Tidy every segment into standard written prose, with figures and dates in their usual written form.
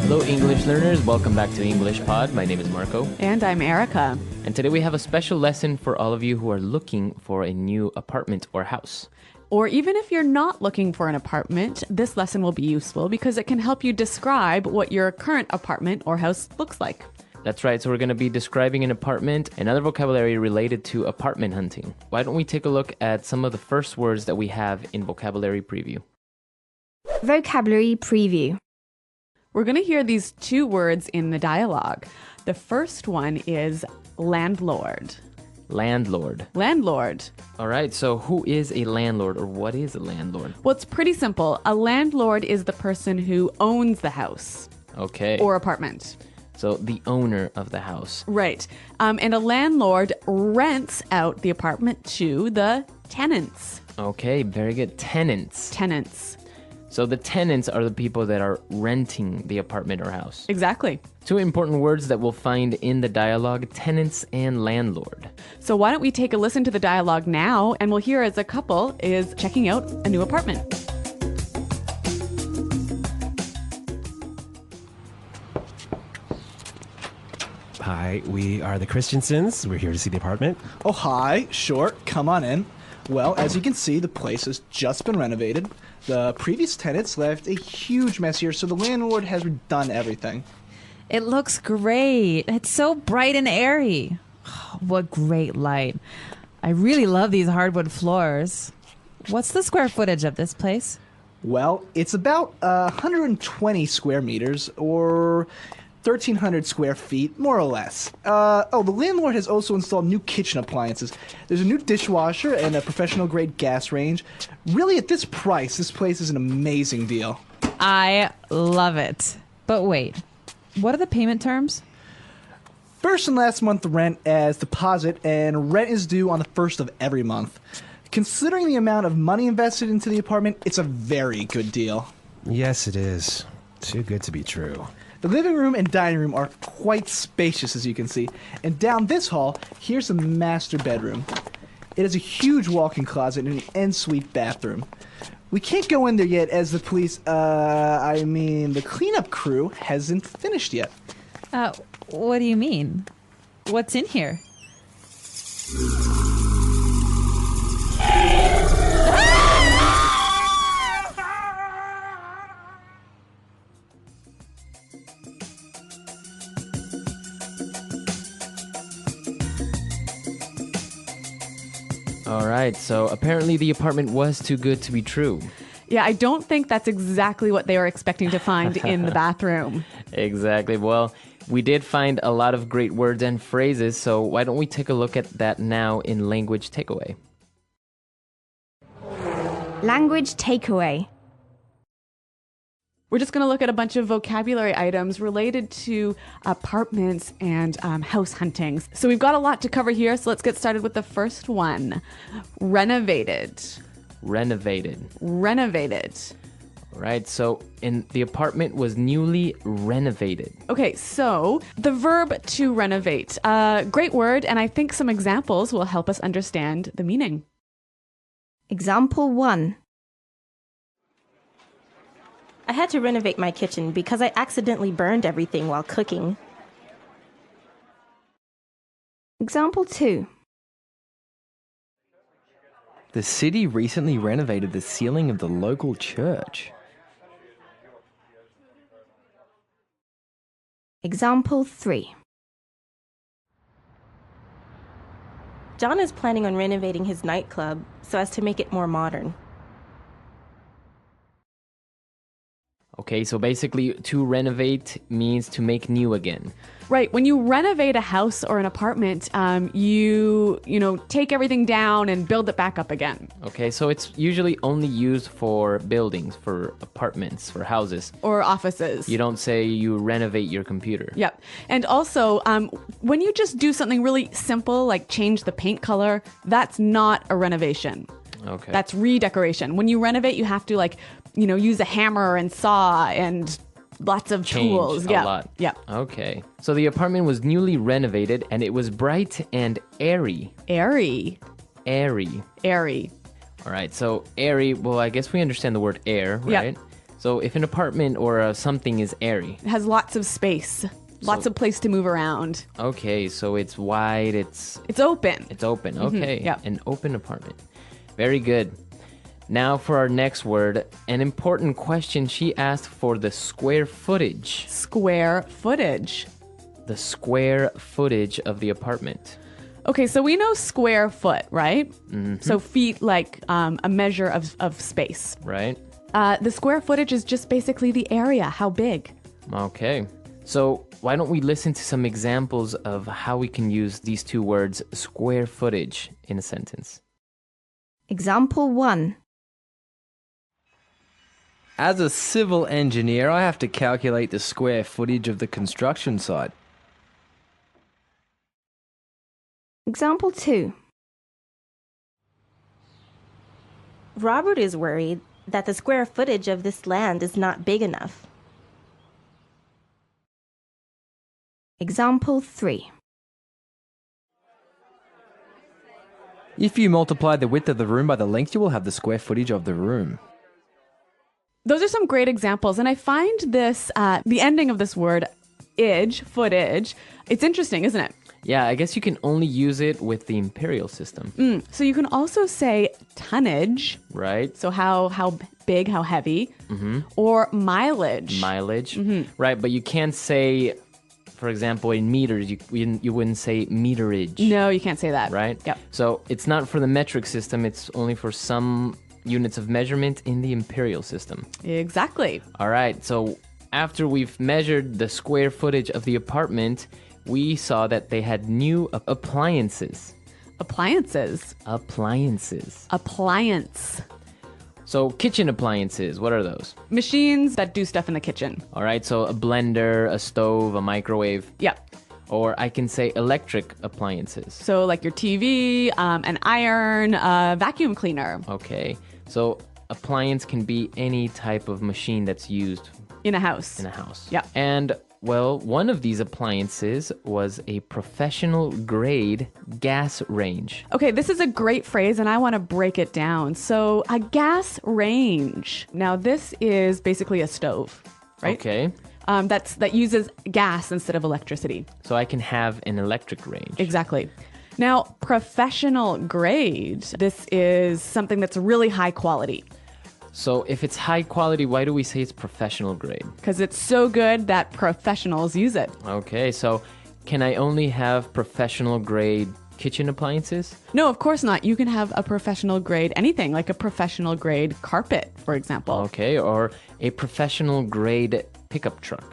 Hello, English learners. Welcome back to English Pod. My name is Marco. And I'm Erica. And today we have a special lesson for all of you who are looking for a new apartment or house. Or even if you're not looking for an apartment, this lesson will be useful because it can help you describe what your current apartment or house looks like. That's right. So we're going to be describing an apartment and other vocabulary related to apartment hunting. Why don't we take a look at some of the first words that we have in vocabulary preview? Vocabulary preview. We're going to hear these two words in the dialogue. The first one is landlord. Landlord. Landlord. All right. So who is a landlord, or what is a landlord? Well, it's pretty simple. A landlord is the person who owns the house. Okay. Or apartment. So the owner of the house. Right. And a landlord rents out the apartment to the tenants. Okay. Very good. Tenants. Tenants. So the tenants are the people that are renting the apartment or house. Exactly. Two important words that we'll find in the dialogue, tenants and landlord. So why don't we take a listen to the dialogue now, and we'll hear as a couple is checking out a new apartment. Hi, we are the Christensens. We're here to see the apartment. Oh, hi. Sure. Come on in. Well, as you can see, the place has just been renovated. The previous tenants left a huge mess here, so the landlord has redone everything. It looks great. It's so bright and airy. What great light. I really love these hardwood floors. What's the square footage of this place? Well, it's about 120 square meters, or 1,300 square feet, more or less. The landlord has also installed new kitchen appliances. There's a new dishwasher and a professional-grade gas range. Really, at this price, this place is an amazing deal. I love it. But wait, what are the payment terms? First and last month rent as deposit, and rent is due on the first of every month. Considering the amount of money invested into the apartment, it's a very good deal. Yes, it is. Too good to be true. The living room and dining room are quite spacious, as you can see. And down this hall, here's the master bedroom. It has a huge walk-in closet and an ensuite bathroom. We can't go in there yet as the the cleanup crew hasn't finished yet. What do you mean? What's in here? All right. So apparently the apartment was too good to be true. Yeah, I don't think that's exactly what they were expecting to find in the bathroom. Exactly. Well, we did find a lot of great words and phrases, so why don't we take a look at that now in Language Takeaway? Language takeaway. We're just going to look at a bunch of vocabulary items related to apartments and house huntings. So we've got a lot to cover here, so let's get started with the first one. Renovated. Renovated. Renovated. All right, so the apartment was newly renovated. Okay, so the verb to renovate. Great word, and I think some examples will help us understand the meaning. Example 1. I had to renovate my kitchen because I accidentally burned everything while cooking. Example 2. The city recently renovated the ceiling of the local church. Example 3. John is planning on renovating his nightclub so as to make it more modern. Okay, so basically to renovate means to make new again. Right. When you renovate a house or an apartment, you take everything down and build it back up again. Okay, so it's usually only used for buildings, for apartments, for houses. Or offices. You don't say you renovate your computer. Yep. And also, when you just do something really simple, like change the paint color, that's not a renovation. Okay. That's redecoration. When you renovate, you have to use a hammer and saw and lots of tools. A lot. Yeah. Okay. So the apartment was newly renovated and it was bright and airy. Airy. Airy. Airy. All right. So airy, well, I guess we understand the word air, right? Yep. So if an apartment or something is airy, It has lots of space, lots of place to move around. okay, so it's wide, it's It's open. open. Okay, yeah. an open apartment. Very good. Now for our next word, an important question. She asked for the square footage. Square footage. The square footage of the apartment. Okay, so we know square foot, right? So feet like a measure of space. Right? The square footage is just basically the area, how big. Okay. So why don't we listen to some examples of how we can use these two words, square footage, in a sentence. Example 1. As a civil engineer, I have to calculate the square footage of the construction site. Example 2. Robert is worried that the square footage of this land is not big enough. Example 3. If you multiply the width of the room by the length, you will have the square footage of the room. Those are some great examples. And I find this, the ending of this word, footage, it's interesting, isn't it? Yeah, I guess you can only use it with the imperial system, So you can also say tonnage, right? so how big, how heavy, or mileage. Mileage, right? But you can't say, for example, in meters, you wouldn't say meterage, No, you can't say that. right? Yep. So it's not for the metric system, it's only for some units of measurement in the imperial system. Exactly. All right, so after we've measured the square footage of the apartment, we saw that they had new appliances. Appliances. Appliance. So kitchen appliances, what are those? Machines that do stuff in the kitchen. All right, so a blender, a stove, a microwave. Yep. Or I can say electric appliances. So like your TV, an iron, a vacuum cleaner Okay, so appliance can be any type of machine that's used in a house. in a house. Yeah. And, well, one of these appliances was a professional grade gas range. Okay, this is a great phrase and I want to break it down. So a gas range. Now this is basically a stove, right? Okay, That uses gas instead of electricity. so I can have an electric range. Exactly. Now, professional grade, this is something that's really high quality So if it's high quality, why do we say it's professional grade? because it's so good that professionals use it. Okay, so can I only have professional grade kitchen appliances? No, of course not. You can have a professional grade anything, like a professional grade carpet, for example. Okay, or a professional grade pickup truck.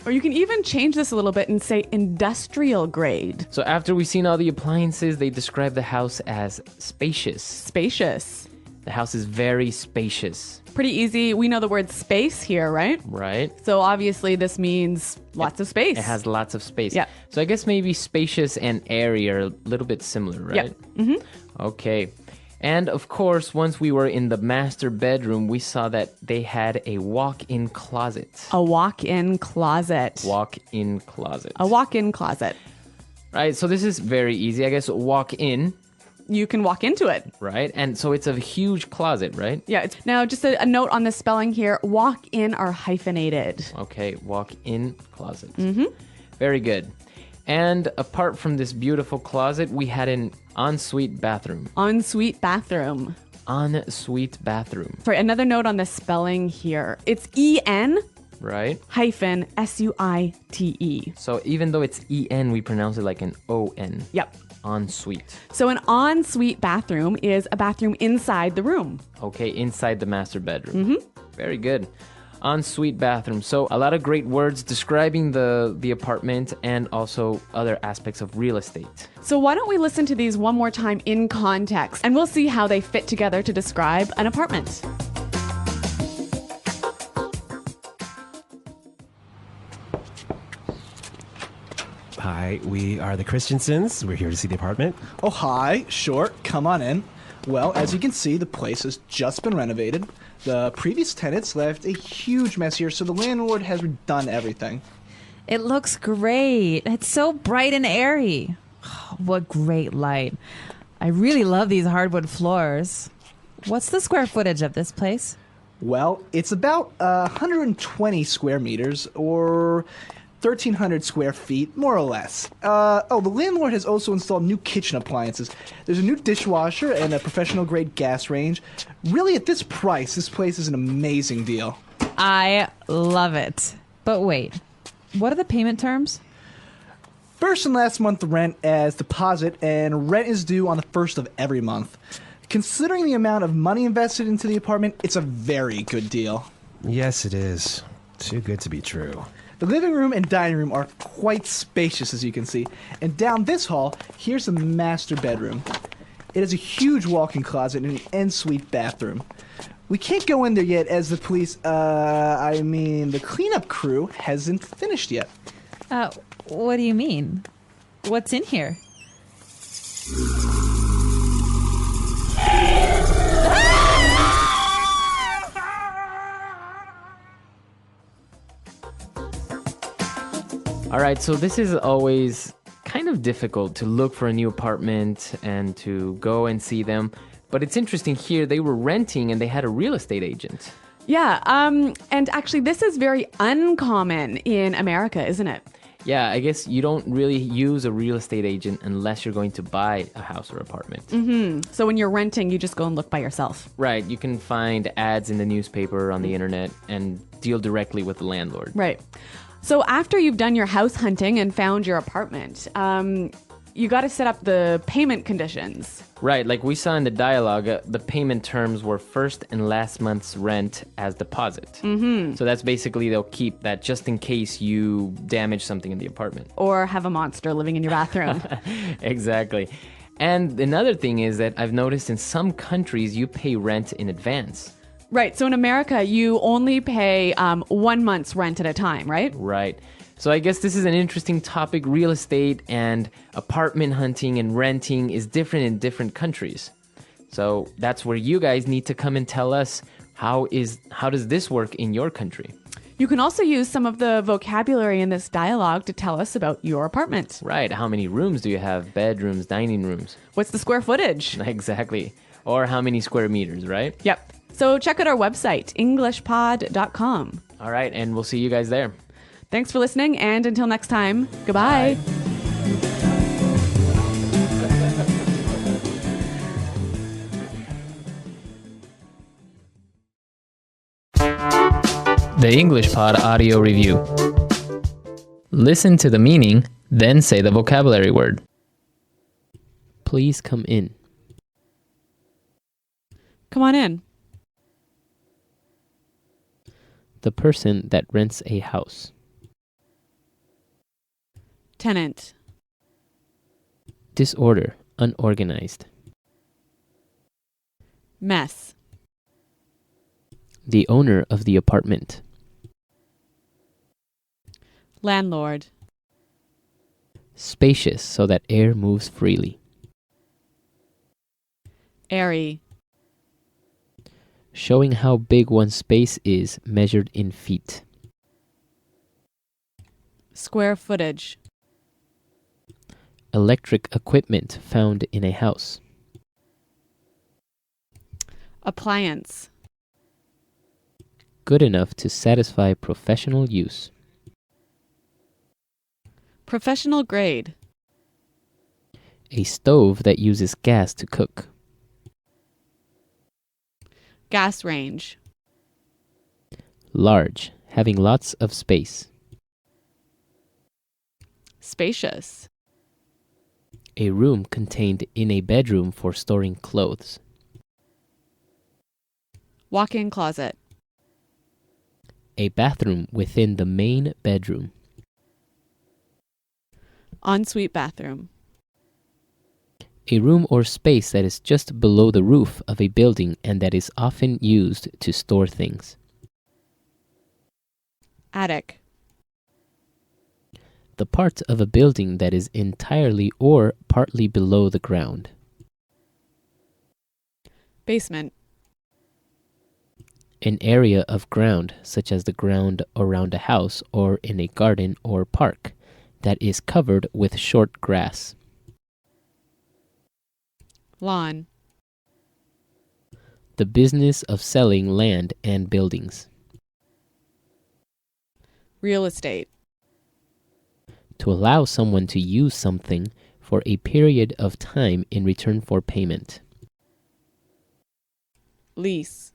Or you can even change this a little bit and say industrial grade. So after we've seen all the appliances, they describe the house as spacious. Spacious. The house is very spacious, Pretty easy. We know the word space here, right? right? So obviously this means lots of space. It has lots of space. Yeah. So I guess maybe spacious and airy are a little bit similar, right? Yeah. Okay. And of course, once we were in the master bedroom, we saw that they had a walk-in closet. A walk-in closet. Walk-in closet. A walk-in closet. Right, so this is very easy. I guess walk-in, You can walk into it. right? And so it's a huge closet, right? Yeah. Now, just a note on the spelling here. Walk-in are hyphenated. Okay, walk-in closet. Very good. And apart from this beautiful closet, we had an ensuite bathroom. Ensuite bathroom. Ensuite bathroom, Sorry, another note on the spelling here. It's E-N right? hyphen S-U-I-T-E. So even though it's E-N, we pronounce it like an O-N. Yep. Ensuite. So an ensuite bathroom is a bathroom inside the room. Okay, inside the master bedroom. Very good. Ensuite bathroom. So a lot of great words describing the apartment and also other aspects of real estate. So why don't we listen to these one more time in context and we'll see how they fit together to describe an apartment. Hi, we are the Christiansens. We're here to see the apartment. Oh, hi. Sure. Come on in. Well, as you can see, the place has just been renovated. The previous tenants left a huge mess here, so the landlord has redone everything. It looks great. It's so bright and airy. What great light. I really love these hardwood floors. What's the square footage of this place? Well, it's about 120 square meters, or 1,300 square feet, more or less. The landlord has also installed new kitchen appliances. There's a new dishwasher and a professional-grade gas range. Really, at this price, this place is an amazing deal. I love it. But wait, what are the payment terms? First and last month rent as deposit, and rent is due on the first of every month. Considering the amount of money invested into the apartment, it's a very good deal. Yes, it is. Too good to be true. The living room and dining room are quite spacious, as you can see. And down this hall, here's the master bedroom. It has a huge walk-in closet and an ensuite bathroom. We can't go in there yet as the the cleanup crew hasn't finished yet. What do you mean? What's in here? All right, so this is always kind of difficult to look for a new apartment and to go and see them. But it's interesting here, they were renting and they had a real estate agent. Yeah, and actually this is very uncommon in America, isn't it? Yeah, I guess you don't really use a real estate agent unless you're going to buy a house or apartment. Mm-hmm. So when you're renting, you just go and look by yourself. Right, you can find ads in the newspaper or on the internet and deal directly with the landlord. Right. So after you've done your house hunting and found your apartment, you got to set up the payment conditions. Right, like we saw in the dialogue, the payment terms were first and last month's rent as deposit. Mm-hmm. So that's basically they'll keep that just in case you damage something in the apartment. Or have a monster living in your bathroom. Exactly. And another thing is that I've noticed in some countries you pay rent in advance. Right, so in America, you only pay 1 month's rent at a time, right? Right. So I guess this is an interesting topic. Real estate and apartment hunting and renting is different in different countries. So that's where you guys need to come and tell us how does this work in your country? You can also use some of the vocabulary in this dialogue to tell us about your apartment. Right. How many rooms do you have? Bedrooms, dining rooms? What's the square footage? Exactly. Or how many square meters, right? Yep. So check out our website, englishpod.com. All right. And we'll see you guys there. Thanks for listening, and until next time, goodbye. The English Pod Audio Review. Listen to the meaning, then say the vocabulary word. Please come in. Come on in. The person that rents a house. Tenant. Disorder, unorganized. Mess. The owner of the apartment. Landlord. Spacious so that air moves freely. Airy. Showing how big one's space is measured in feet. Square footage. Electric equipment found in a house. Appliance. Good enough to satisfy professional use. Professional grade. A stove that uses gas to cook. Gas range. Large, having lots of space. Spacious. A room contained in a bedroom for storing clothes. Walk-in closet. A bathroom within the main bedroom. Ensuite bathroom. A room or space that is just below the roof of a building and that is often used to store things. Attic. The part of a building that is entirely or partly below the ground. Basement. An area of ground, such as the ground around a house or in a garden or park, that is covered with short grass. Lawn. The business of selling land and buildings. Real estate. To allow someone to use something for a period of time in return for payment. Lease.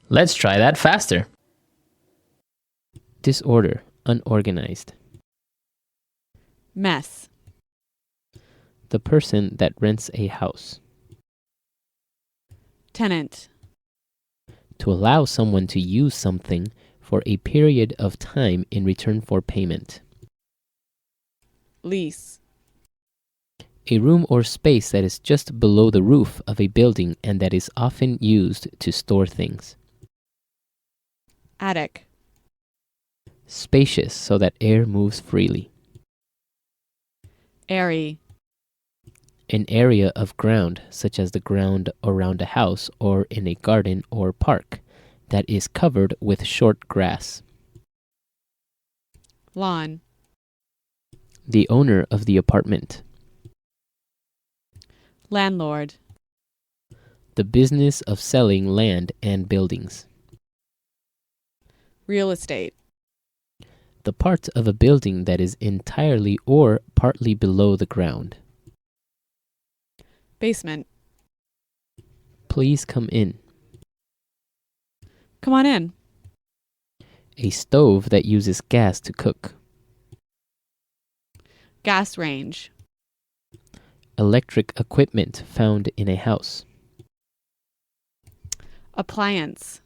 Let's try that faster. Disorder, unorganized. Mess. The person that rents a house. Tenant. To allow someone to use something for a period of time in return for payment. Lease. A room or space that is just below the roof of a building and that is often used to store things. Attic. Spacious so that air moves freely. Airy. An area of ground, such as the ground around a house or in a garden or park, that is covered with short grass. Lawn. The owner of the apartment. Landlord. The business of selling land and buildings. Real estate. The part of a building that is entirely or partly below the ground. Basement. Please come in. Come on in. A stove that uses gas to cook. Gas range. Electric equipment found in a house. Appliance.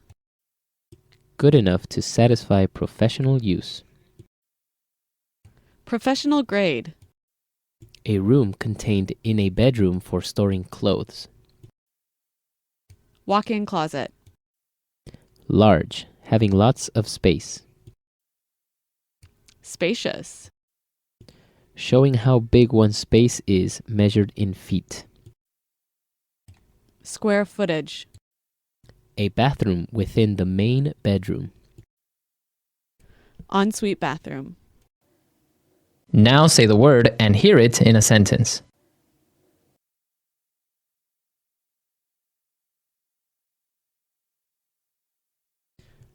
Good enough to satisfy professional use. Professional grade. A room contained in a bedroom for storing clothes. Walk-in closet. Large, having lots of space. Spacious. Showing how big one's space is measured in feet. Square footage. A bathroom within the main bedroom. Ensuite bathroom. Now say the word and hear it in a sentence.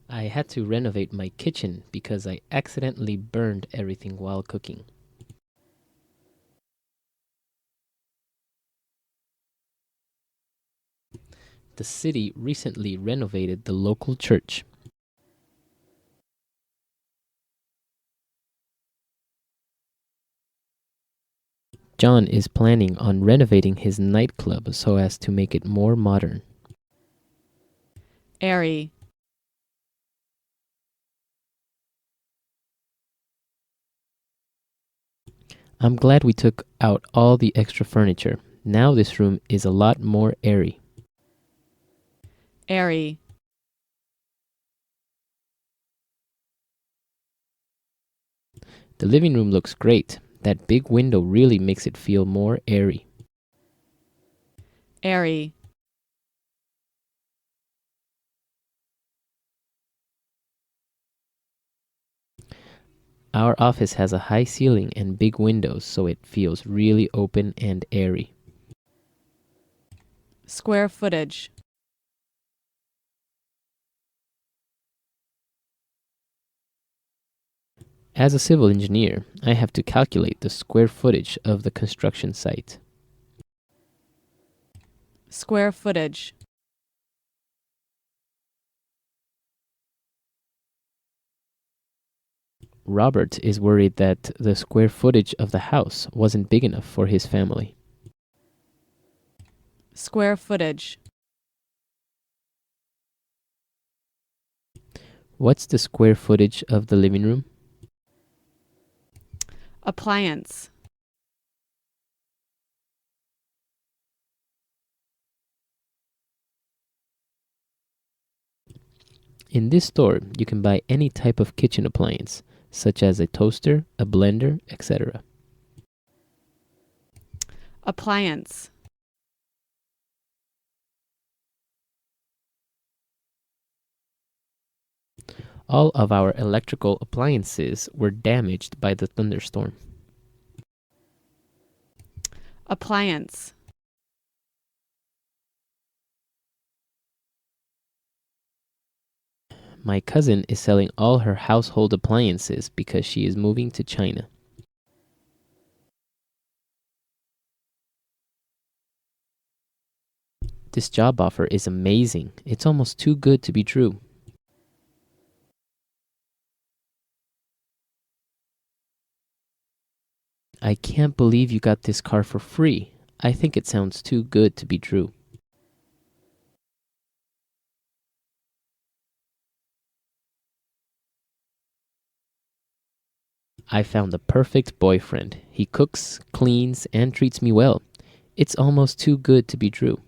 I had to renovate my kitchen because I accidentally burned everything while cooking. The city recently renovated the local church. John is planning on renovating his nightclub so as to make it more modern. Airy. I'm glad we took out all the extra furniture. Now this room is a lot more airy. Airy. The living room looks great. That big window really makes it feel more airy. Airy. Our office has a high ceiling and big windows, so it feels really open and airy. Square footage. As a civil engineer, I have to calculate the square footage of the construction site. Square footage. Robert is worried that the square footage of the house wasn't big enough for his family. Square footage. What's the square footage of the living room? Appliance. In this store, you can buy any type of kitchen appliance, such as a toaster, a blender, etc. Appliance. All of our electrical appliances were damaged by the thunderstorm. Appliance. My cousin is selling all her household appliances because she is moving to China. This job offer is amazing. It's almost too good to be true. I can't believe you got this car for free. I think it sounds too good to be true. I found the perfect boyfriend. He cooks, cleans, and treats me well. It's almost too good to be true.